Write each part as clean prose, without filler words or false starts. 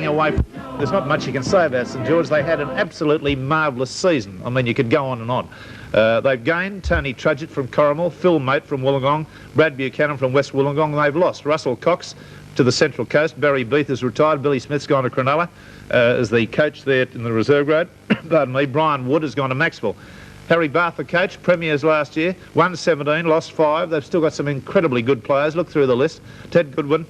away. There's not much you can say about St George. They had an absolutely marvellous season. I mean, you could go on and on. They've gained Tony Trudgett from Corrimal, Phil Mate from Wollongong, Brad Buchanan from West Wollongong. They've lost Russell Cox to the Central Coast. Barry Beath has retired. Billy Smith's gone to Cronulla as the coach there in the reserve grade. Pardon me. Brian Wood has gone to Maxwell. Harry Bath, the coach, premiers last year, won 17, lost 5. They've still got some incredibly good players. Look through the list. Ted Goodwin,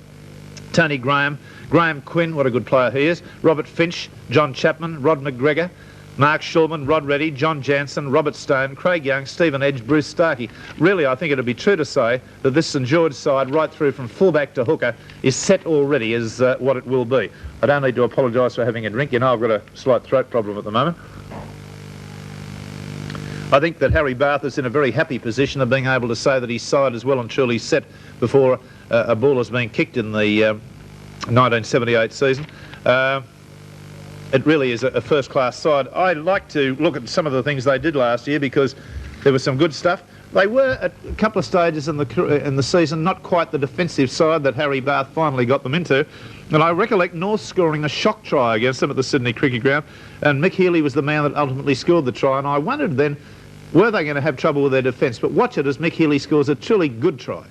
Tony Graham, Graham Quinn, what a good player he is, Robert Finch, John Chapman, Rod McGregor, Mark Shulman, Rod Reddy, John Jansen, Robert Stone, Craig Young, Stephen Edge, Bruce Starkey. Really, I think it would be true to say that this St George side, right through from fullback to hooker, is set already as what it will be. I don't need to apologise for having a drink. You know I've got a slight throat problem at the moment. I think that Harry Bath is in a very happy position of being able to say that his side is well and truly set before a ball has been kicked in the 1978 season. It really is a first-class side. I like to look at some of the things they did last year because there was some good stuff. They were at a couple of stages in the season not quite the defensive side that Harry Bath finally got them into. And I recollect North scoring a shock try against them at the Sydney Cricket Ground, and Mick Healy was the man that ultimately scored the try. And I wondered then, were they going to have trouble with their defence? But watch it as Mick Healy scores a truly good try.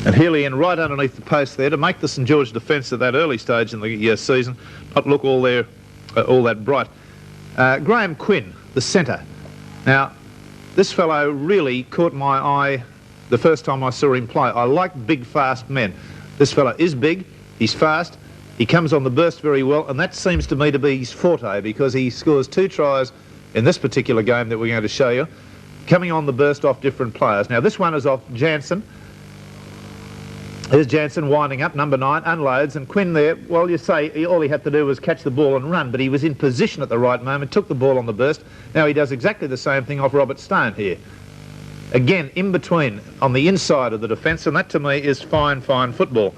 And Healy in right underneath the post there to make the St George defence at that early stage in the season not look all that bright. Graham Quinn, the centre. Now, this fellow really caught my eye the first time I saw him play. I like big, fast men. This fellow is big, he's fast, he comes on the burst very well, and that seems to me to be his forte because he scores 2 tries in this particular game that we're going to show you, coming on the burst off different players. Now, this one is off Jansen. Here's Jansen winding up, number 9, unloads, and Quinn there, well, you say all he had to do was catch the ball and run, but he was in position at the right moment, took the ball on the burst. Now he does exactly the same thing off Robert Stone here. Again, in between, on the inside of the defence, and that to me is fine, fine football.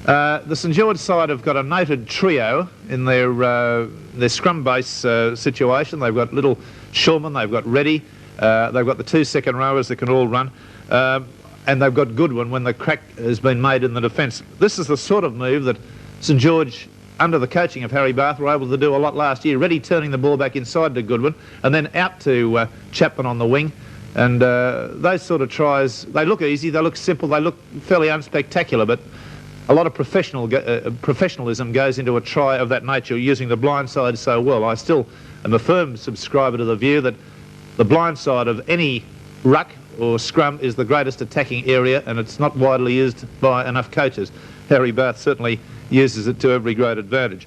The St George side have got a noted trio in their scrum base situation. They've got little Shulman, they've got Reddy, they've got the 2 second rowers that can all run. And they've got Goodwin when the crack has been made in the defence. This is the sort of move that St George, under the coaching of Harry Bath, were able to do a lot last year. Reddy turning the ball back inside to Goodwin and then out to Chapman on the wing. And those sort of tries, they look easy, they look simple, they look fairly unspectacular, but a lot of professionalism goes into a try of that nature, using the blind side so well. I still am a firm subscriber to the view that the blind side of any ruck or scrum is the greatest attacking area, and it's not widely used by enough coaches. Harry Bath certainly uses it to every great advantage.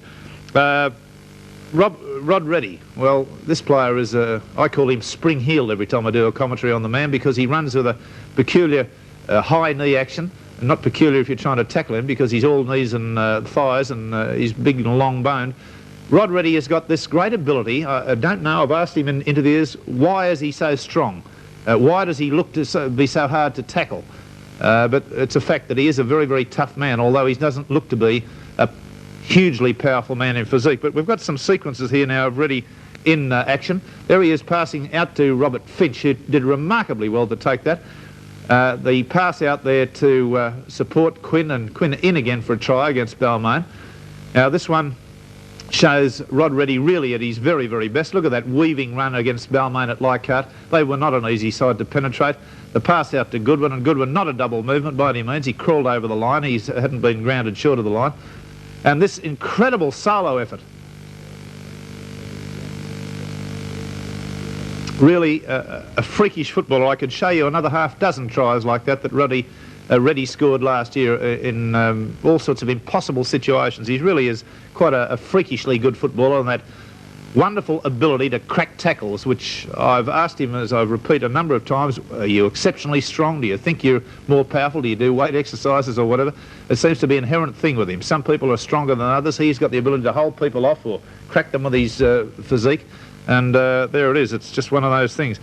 Rod Reddy, well, this player is, I call him spring-heeled every time I do a commentary on the man, because he runs with a peculiar high knee action, and not peculiar if you're trying to tackle him, because he's all knees and thighs, and he's big and long-boned. Rod Reddy has got this great ability. I don't know, I've asked him in interviews, why is he so strong? Why does he look to be so hard to tackle? But it's a fact that he is a very, very tough man, although he doesn't look to be a hugely powerful man in physique. But we've got some sequences here now of Reddy in action. There he is passing out to Robert Finch, who did remarkably well to take that. The pass out there to support Quinn, and Quinn in again for a try against Balmain. Now this one shows Rod Reddy really at his very, very best. Look at that weaving run against Balmain at Leichhardt. They were not an easy side to penetrate. The pass out to Goodwin, and Goodwin not a double movement by any means. He crawled over the line. He hadn't been grounded short of the line. And this incredible solo effort. Really a freakish footballer. I could show you another half-dozen tries like that Reddy scored last year in all sorts of impossible situations. He really is quite a freakishly good footballer, and that wonderful ability to crack tackles, which I've asked him, as I repeat a number of times, are you exceptionally strong? Do you think you're more powerful? Do you do weight exercises or whatever? It seems to be an inherent thing with him. Some people are stronger than others. He's got the ability to hold people off or crack them with his physique, and there it is. It's just one of those things.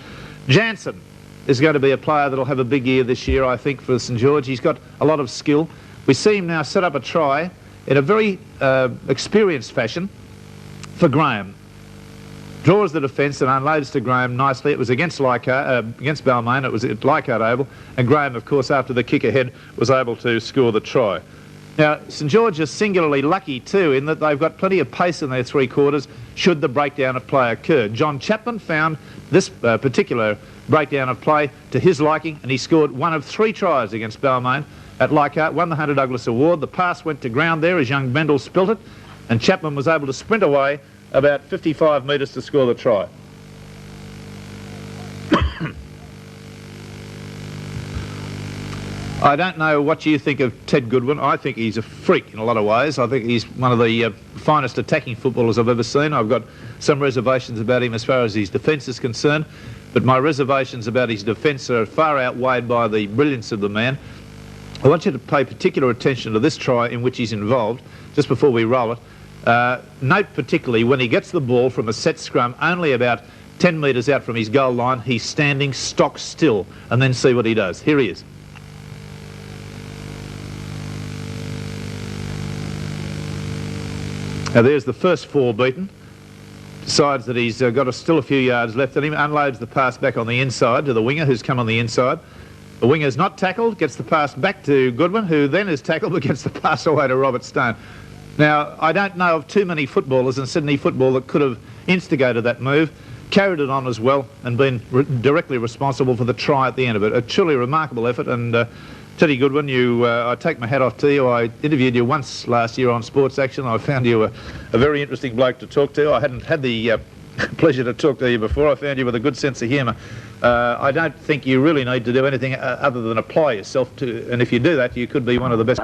Jansen is going to be a player that'll have a big year this year, I think, for St George. He's got a lot of skill. We see him now set up a try in a very experienced fashion for Graham. draws the defence and unloads to Graham nicely. It was against against Balmain. It was at Leichhardt Oval, and Graham, of course, after the kick ahead, was able to score the try. Now, St George is singularly lucky too in that they've got plenty of pace in their three quarters should the breakdown of play occur. John Chapman found this particular breakdown of play to his liking, and he scored one of 3 tries against Balmain at Leichhardt, won the Hunter Douglas Award. The pass went to ground there as young Bendel spilt it, and Chapman was able to sprint away about 55 metres to score the try. I don't know what you think of Ted Goodwin. I think he's a freak in a lot of ways. I think he's one of the finest attacking footballers I've ever seen. I've got some reservations about him as far as his defence is concerned, but my reservations about his defence are far outweighed by the brilliance of the man. I want you to pay particular attention to this try in which he's involved, just before we roll it. Note particularly when he gets the ball from a set scrum only about 10 metres out from his goal line, he's standing stock still, and then see what he does. Here he is. Now there's the first 4 beaten, decides that he's got still a few yards left in him, unloads the pass back on the inside to the winger who's come on the inside. The winger's not tackled, gets the pass back to Goodwin, who then is tackled but gets the pass away to Robert Stone. Now, I don't know of too many footballers in Sydney football that could have instigated that move, carried it on as well, and been directly responsible for the try at the end of it. A truly remarkable effort, and Teddy Goodwin, I take my hat off to you. I interviewed you once last year on Sports Action. I found you a very interesting bloke to talk to. I hadn't had the pleasure to talk to you before. I found you with a good sense of humour. I don't think you really need to do anything other than apply yourself to, and if you do that, you could be one of the best.